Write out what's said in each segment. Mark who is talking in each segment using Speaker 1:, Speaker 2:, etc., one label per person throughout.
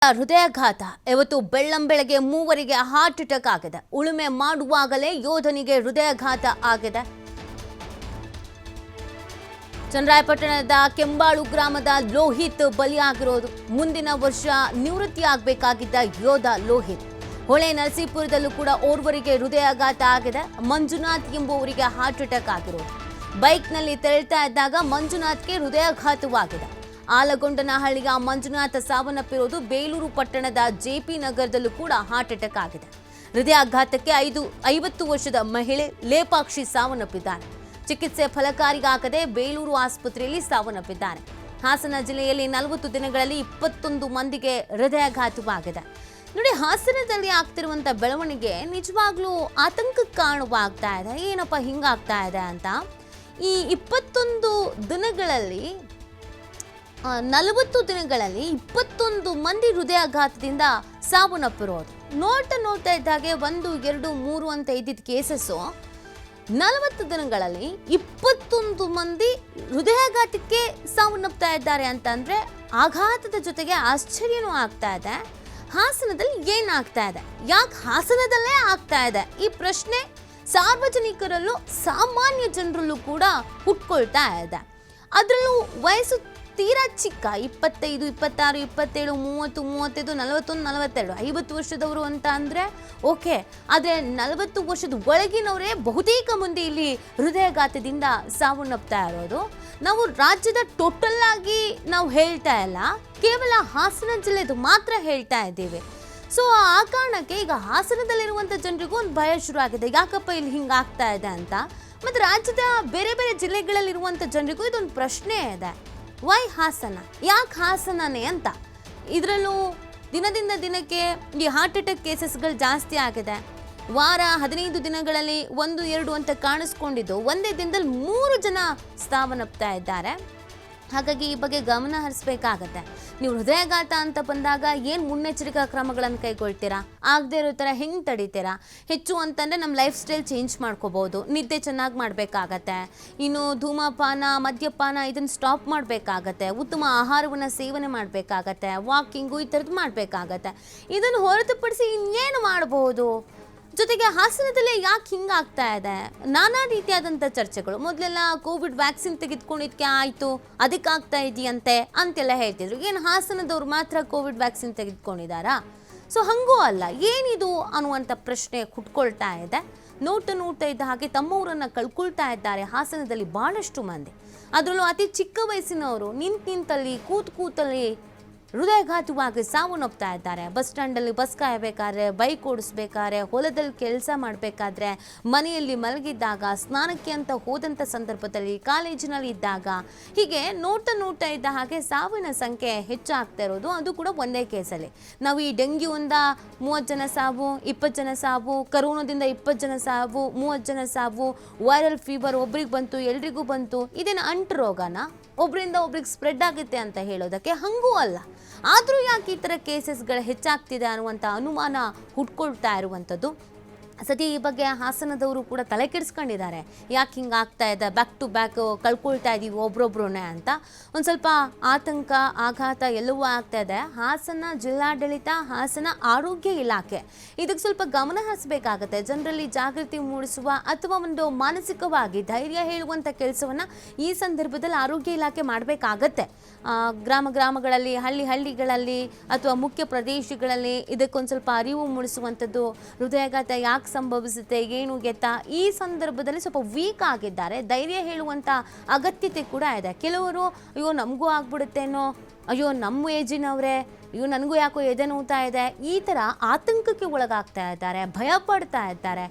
Speaker 1: ಹೃದಯಾಘಾತ ಇವತ್ತು ಬೆಳ್ಳಂಬೆಳಗ್ಗೆ ಮೂವರಿಗೆ ಹಾರ್ಟ್ ಅಟ್ಯಾಕ್ ಆಗಿದೆ. ಉಳುಮೆ ಮಾಡುವಾಗಲೇ ಯೋಧನಿಗೆ ಹೃದಯಾಘಾತ ಆಗಿದೆ. ಚನ್ನರಾಯಪಟ್ಟಣದ ಕೆಂಬಾಳು ಗ್ರಾಮದ ಲೋಹಿತ್ ಬಲಿಯಾಗಿರೋದು. ಮುಂದಿನ ವರ್ಷ ನಿವೃತ್ತಿ ಆಗಬೇಕಾಗಿದ್ದ ಯೋಧ ಲೋಹಿತ್. ಹೊಳೆ ನರಸೀಪುರದಲ್ಲೂ ಕೂಡ ಓರ್ವರಿಗೆ ಹೃದಯಾಘಾತ ಆಗಿದೆ. ಮಂಜುನಾಥ್ ಎಂಬುವರಿಗೆ ಹಾರ್ಟ್ ಅಟ್ಯಾಕ್ ಆಗಿರೋದು. ಬೈಕ್ನಲ್ಲಿ ತೆರಳ್ತಾ ಇದ್ದಾಗ ಮಂಜುನಾಥ್ಗೆ ಹೃದಯಾಘಾತವಾಗಿದೆ. ಆಲಗೊಂಡನಹಳ್ಳಿಯ ಮಂಜುನಾಥ ಸಾವನ್ನಪ್ಪಿರೋದು. ಬೇಲೂರು ಪಟ್ಟಣದ ಜೆಪಿ ನಗರದಲ್ಲೂ ಕೂಡ ಹಾರ್ಟ್ ಅಟ್ಯಾಕ್ ಆಗಿದೆ. ಹೃದಯಾಘಾತಕ್ಕೆ 50 ವರ್ಷದ ಮಹಿಳೆ ಲೇಪಾಕ್ಷಿ ಸಾವನ್ನಪ್ಪಿದ್ದಾರೆ. ಚಿಕಿತ್ಸೆ ಫಲಕಾರಿಯಾಗದೆ ಬೇಲೂರು ಆಸ್ಪತ್ರೆಯಲ್ಲಿ ಸಾವನ್ನಪ್ಪಿದ್ದಾರೆ. ಹಾಸನ ಜಿಲ್ಲೆಯಲ್ಲಿ 40 ದಿನಗಳಲ್ಲಿ 21 ಮಂದಿಗೆ ಹೃದಯಾಘಾತವಾಗಿದೆ. ನೋಡಿ, ಹಾಸನದಲ್ಲಿ ಆಗ್ತಿರುವಂಥ ಬೆಳವಣಿಗೆ ನಿಜವಾಗ್ಲೂ ಆತಂಕಕ್ಕೆ ಕಾರಣವಾಗ್ತಾ ಇದೆ. ಏನಪ್ಪ ಹಿಂಗಾಗ್ತಾ ಇದೆ ಅಂತ. ಈ 21 ದಿನಗಳಲ್ಲಿ 40 ದಿನಗಳಲ್ಲಿ 21 ಮಂದಿ ಹೃದಯಾಘಾತದಿಂದ ಸಾವನ್ನಪ್ಪಿರೋದು. ನೋಡ್ತಾ ಇದ್ದಾಗೆ 1, 2, 3 ಅಂತ ಇದ್ದಿದ್ದ ಕೇಸಸ್ಸು 40 ದಿನಗಳಲ್ಲಿ 21 ಮಂದಿ ಹೃದಯಾಘಾತಕ್ಕೆ ಸಾವನ್ನಪ್ತಾ ಇದ್ದಾರೆ ಅಂತಂದ್ರೆ ಆಘಾತದ ಜೊತೆಗೆ ಆಶ್ಚರ್ಯನೂ ಆಗ್ತಾ ಇದೆ. ಹಾಸನದಲ್ಲಿ ಏನಾಗ್ತಾ ಇದೆ, ಯಾಕೆ ಹಾಸನದಲ್ಲೇ ಆಗ್ತಾ ಇದೆ, ಈ ಪ್ರಶ್ನೆ ಸಾರ್ವಜನಿಕರಲ್ಲೂ ಸಾಮಾನ್ಯ ಜನರಲ್ಲೂ ಕೂಡ ಹುಟ್ಕೊಳ್ತಾ ಇದೆ. ಅದರಲ್ಲೂ ವಯಸ್ಸು ತೀರಾ ಚಿಕ್ಕ 25, 26, 27, 30, 35, 41, 42, 50 ವರ್ಷದವರು ಅಂತ ಅಂದರೆ ಓಕೆ. ಆದರೆ 40 ವರ್ಷದ ಒಳಗಿನವರೇ ಬಹುತೇಕ ಮಂದಿ ಇಲ್ಲಿ ಹೃದಯಾಘಾತದಿಂದ ಸಾವನ್ನಪ್ತಾ ಇರೋದು. ನಾವು ರಾಜ್ಯದ ಟೋಟಲ್ ಆಗಿ ನಾವು ಹೇಳ್ತಾ ಇಲ್ಲ, ಕೇವಲ ಹಾಸನ ಜಿಲ್ಲೆದು ಮಾತ್ರ ಹೇಳ್ತಾ ಇದ್ದೀವಿ. ಸೊ ಆ ಕಾರಣಕ್ಕೆ ಈಗ ಹಾಸನದಲ್ಲಿರುವಂಥ ಜನರಿಗೂ ಒಂದು ಭಯ ಶುರು ಆಗಿದೆ, ಯಾಕಪ್ಪ ಇಲ್ಲಿ ಹಿಂಗಾಗ್ತಾ ಇದೆ ಅಂತ. ಮತ್ತು ರಾಜ್ಯದ ಬೇರೆ ಬೇರೆ ಜಿಲ್ಲೆಗಳಲ್ಲಿರುವಂಥ ಜನರಿಗೂ ಇದೊಂದು ಪ್ರಶ್ನೆ ಇದೆ, ವೈ ಹಾಸನ, ಯಾಕೆ ಹಾಸನನೇ ಅಂತ. ಇದರಲ್ಲೂ ದಿನದಿಂದ ದಿನಕ್ಕೆ ಈ ಹಾರ್ಟ್ ಅಟ್ಯಾಕ್ ಕೇಸಸ್ಗಳು ಜಾಸ್ತಿ ಆಗಿದೆ. ವಾರ 15 ದಿನಗಳಲ್ಲಿ 1, 2 ಅಂತ ಕಾಣಿಸ್ಕೊಂಡಿದ್ದು ಒಂದೇ ದಿನದಲ್ಲಿ 3 ಜನ ಸಾವನ್ನಪ್ತಾ ಇದ್ದಾರೆ. ಹಾಗಾಗಿ ಈ ಬಗ್ಗೆ ಗಮನ ಹರಿಸಬೇಕಾಗತ್ತೆ. ನೀವು ಹೃದಯಾಘಾತ ಅಂತ ಬಂದಾಗ ಏನು ಮುನ್ನೆಚ್ಚರಿಕಾ ಕ್ರಮಗಳನ್ನು ಕೈಗೊಳ್ತೀರಾ, ಆಗದೆ ಇರೋ ಥರ ಹೆಂಗೆ ತಡಿತೀರಾ. ಹೆಚ್ಚು ಅಂತಂದರೆ ನಮ್ಮ ಲೈಫ್ ಸ್ಟೈಲ್ ಚೇಂಜ್ ಮಾಡ್ಕೋಬೋದು. ನಿದ್ದೆ ಚೆನ್ನಾಗಿ ಮಾಡಬೇಕಾಗತ್ತೆ. ಇನ್ನು ಧೂಮಪಾನ, ಮದ್ಯಪಾನ ಇದನ್ನು ಸ್ಟಾಪ್ ಮಾಡಬೇಕಾಗತ್ತೆ. ಉತ್ತಮ ಆಹಾರವನ್ನು ಸೇವನೆ ಮಾಡಬೇಕಾಗತ್ತೆ. ವಾಕಿಂಗು ಈ ಥರದ್ದು ಮಾಡಬೇಕಾಗತ್ತೆ. ಇದನ್ನು ಹೊರತುಪಡಿಸಿ ಇನ್ನೇನು ಮಾಡಬಹುದು. ಜೊತೆಗೆ ಹಾಸನದಲ್ಲೇ ಯಾಕೆ ಹಿಂಗಾಗ್ತಾ ಇದೆ, ನಾನಾ ರೀತಿಯಾದಂಥ ಚರ್ಚೆಗಳು. ಮೊದಲೆಲ್ಲ ಕೋವಿಡ್ ವ್ಯಾಕ್ಸಿನ್ ತೆಗೆದುಕೊಂಡಿದ್ದಕ್ಕೆ ಆಯಿತು, ಅದಕ್ಕಾಗ್ತಾ ಇದೆಯಂತೆ ಅಂತೆಲ್ಲ ಹೇಳ್ತಿದ್ರು. ಏನು ಹಾಸನದವ್ರು ಮಾತ್ರ ಕೋವಿಡ್ ವ್ಯಾಕ್ಸಿನ್ ತೆಗೆದುಕೊಂಡಿದ್ದಾರಾ? ಸೊ ಹಂಗೂ ಅಲ್ಲ, ಏನಿದು ಅನ್ನುವಂಥ ಪ್ರಶ್ನೆ ಹುಟ್ಕೊಳ್ತಾ ಇದೆ. ನೋಡ್ತಾ ಇದ್ದ ಹಾಗೆ ತಮ್ಮವರನ್ನು ಕಳ್ಕೊಳ್ತಾ ಇದ್ದಾರೆ ಹಾಸನದಲ್ಲಿ ಭಾಳಷ್ಟು ಮಂದಿ. ಅದರಲ್ಲೂ ಅತಿ ಚಿಕ್ಕ ವಯಸ್ಸಿನವರು ನಿಂತಲ್ಲಿ ಕೂತಲ್ಲಿ ಹೃದಯಾಘಾತವಾಗಿ ಸಾವನ್ನಪ್ತಾ ಇದ್ದಾರೆ. ಬಸ್ ಸ್ಟ್ಯಾಂಡಲ್ಲಿ ಬಸ್ ಕಾಯಬೇಕಾದ್ರೆ, ಬೈಕ್ ಓಡಿಸ್ಬೇಕಾದ್ರೆ, ಹೊಲದಲ್ಲಿ ಕೆಲಸ ಮಾಡಬೇಕಾದ್ರೆ, ಮನೆಯಲ್ಲಿ ಮಲಗಿದ್ದಾಗ, ಸ್ನಾನಕ್ಕೆ ಅಂತ ಹೋದಂಥ ಸಂದರ್ಭದಲ್ಲಿ, ಕಾಲೇಜಿನಲ್ಲಿ ಇದ್ದಾಗ, ಹೀಗೆ ನೋಡ್ತಾ ಇದ್ದ ಹಾಗೆ ಸಾವಿನ ಸಂಖ್ಯೆ ಹೆಚ್ಚಾಗ್ತಾ ಇರೋದು. ಅದು ಕೂಡ ಒಂದೇ ಕೇಸಲ್ಲಿ. ನಾವು ಈ ಡೆಂಗ್ಯೂಯಿಂದ 30 ಜನ ಸಾವು, 20 ಜನ ಸಾವು, ಕರೋನಾದಿಂದ 20 ಜನ ಸಾವು, 30 ಜನ ಸಾವು, ವೈರಲ್ ಫೀವರ್ ಒಬ್ರಿಗೆ ಬಂತು ಎಲ್ರಿಗೂ ಬಂತು, ಇದೇನು ಅಂಟು ರೋಗನ, ಒಬ್ಬರಿಂದ ಒಬ್ರಿಗೆ ಸ್ಪ್ರೆಡ್ ಆಗುತ್ತೆ ಅಂತ ಹೇಳೋದಕ್ಕೆ ಹಂಗೂ ಅಲ್ಲ. ಆದರೂ ಯಾಕೆ ಈ ಥರ ಕೇಸಸ್ಗಳು ಹೆಚ್ಚಾಗ್ತಿದೆ ಅನ್ನುವಂಥ ಅನುಮಾನ ಹುಟ್ಕೊಳ್ತಾ ಇರುವಂಥದ್ದು. ಸದ್ಯ ಈ ಬಗ್ಗೆ ಹಾಸನದವರು ಕೂಡ ತಲೆ ಕೆಡಿಸ್ಕೊಂಡಿದ್ದಾರೆ. ಯಾಕೆ ಹಿಂಗೆ ಆಗ್ತಾ ಇದೆ, ಬ್ಯಾಕ್ ಟು ಬ್ಯಾಕ್ ಕಳ್ಕೊಳ್ತಾ ಇದ್ದೀವಿ ಒಬ್ರೊಬ್ರನ್ನೇ ಅಂತ. ಒಂದು ಸ್ವಲ್ಪ ಆತಂಕ, ಆಘಾತ ಎಲ್ಲವೂ ಆಗ್ತಾ ಇದೆ. ಹಾಸನ ಜಿಲ್ಲಾಡಳಿತ, ಹಾಸನ ಆರೋಗ್ಯ ಇಲಾಖೆ ಇದಕ್ಕೆ ಸ್ವಲ್ಪ ಗಮನ ಹರಿಸಬೇಕಾಗತ್ತೆ. ಜನರಲ್ಲಿ ಜಾಗೃತಿ ಮೂಡಿಸುವ ಅಥವಾ ಒಂದು ಮಾನಸಿಕವಾಗಿ ಧೈರ್ಯ ಹೇಳುವಂಥ ಕೆಲಸವನ್ನು ಈ ಸಂದರ್ಭದಲ್ಲಿ ಆರೋಗ್ಯ ಇಲಾಖೆ ಮಾಡಬೇಕಾಗತ್ತೆ. ಗ್ರಾಮಗಳಲ್ಲಿ, ಹಳ್ಳಿಗಳಲ್ಲಿ ಅಥವಾ ಮುಖ್ಯ ಪ್ರದೇಶಗಳಲ್ಲಿ ಇದಕ್ಕೊಂದು ಸ್ವಲ್ಪ ಅರಿವು ಮೂಡಿಸುವಂಥದ್ದು. ಹೃದಯಾಘಾತ ಯಾಕೆ ಸಂಭವಿಸುತ್ತೆ, ಏನು ಎತ್ತ, ಈ ಸಂದರ್ಭದಲ್ಲಿ ಸ್ವಲ್ಪ ವೀಕ್ ಆಗಿದ್ದಾರೆ. ಧೈರ್ಯ ಹೇಳುವಂಥ ಅಗತ್ಯತೆ ಕೂಡ ಇದೆ. ಕೆಲವರು ಅಯ್ಯೋ ನಮಗೂ ಆಗ್ಬಿಡುತ್ತೇನೋ, ಅಯ್ಯೋ ನಮ್ಮ ಏಜಿನವರೇ, ಅಯ್ಯೋ ನನಗೂ ಯಾಕೋ ಎದೆ ನೋವ್ತಾ ಇದೆ, ಈ ಥರ ಆತಂಕಕ್ಕೆ ಒಳಗಾಗ್ತಾ ಇದ್ದಾರೆ, ಭಯ ಪಡ್ತಾ ಇದ್ದಾರೆ.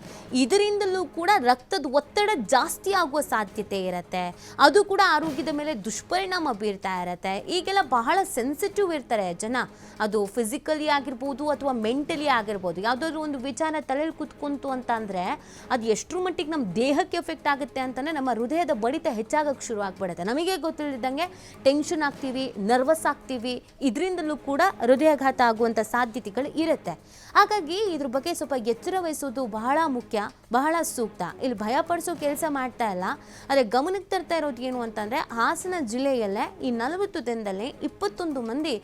Speaker 1: ಇದರಿಂದಲೂ ಕೂಡ ರಕ್ತದ ಒತ್ತಡ ಜಾಸ್ತಿ ಆಗುವ ಸಾಧ್ಯತೆ ಇರುತ್ತೆ. ಅದು ಕೂಡ ಆರೋಗ್ಯದ ಮೇಲೆ ದುಷ್ಪರಿಣಾಮ ಬೀರ್ತಾ ಇರುತ್ತೆ. ಈಗೆಲ್ಲ ಬಹಳ ಸೆನ್ಸಿಟಿವ್ ಇರ್ತಾರೆ ಜನ. ಅದು ಫಿಸಿಕಲಿ ಆಗಿರ್ಬೋದು ಅಥವಾ ಮೆಂಟಲಿ ಆಗಿರ್ಬೋದು. ಯಾವುದಾದ್ರೂ ಒಂದು ವಿಚಾರ ತಲೆಯಲ್ಲಿ ಕುತ್ಕೊಂತು ಅಂತ ಅಂದರೆ ಅದು ಎಷ್ಟರ ಮಟ್ಟಿಗೆ ನಮ್ಮ ದೇಹಕ್ಕೆ ಎಫೆಕ್ಟ್ ಆಗುತ್ತೆ ಅಂತಂದರೆ ನಮ್ಮ ಹೃದಯದ ಬಡಿತ ಹೆಚ್ಚಾಗಕ್ಕೆ ಶುರು ಆಗ್ಬಿಡುತ್ತೆ. ನಮಗೆ ಗೊತ್ತಿಲ್ಲದಂಗೆ ಟೆನ್ಷನ್ ಆಗ್ತೀವಿ, ನರ್ವಸ್ ಆಗ್ತೀವಿ. ಇದರಿಂದಲೂ ಕೂಡ ಹೃದಯಾಘಾತ ಆಗುವಂಥ ಸಾಧ್ಯತೆಗಳು ಇರುತ್ತೆ. ಹಾಗಾಗಿ ಇದ್ರ ಬಗ್ಗೆ ಸ್ವಲ್ಪ ಎಚ್ಚರ ವಹಿಸೋದು ಬಹಳ ಮುಖ್ಯ, ಬಹಳ ಸೂಕ್ತ. ಇಲ್ಲಿ ಭಯ ಪಡಿಸೋ ಕೆಲಸ ಮಾಡ್ತಾ ಇಲ್ಲ. ಆದರೆ ಗಮನಕ್ಕೆ ತರ್ತಾ ಇರೋದು ಏನು ಅಂತಂದರೆ ಹಾಸನ ಜಿಲ್ಲೆಯಲ್ಲೇ ಈ 40 ದಿನದಲ್ಲಿ 21 ಮಂದಿ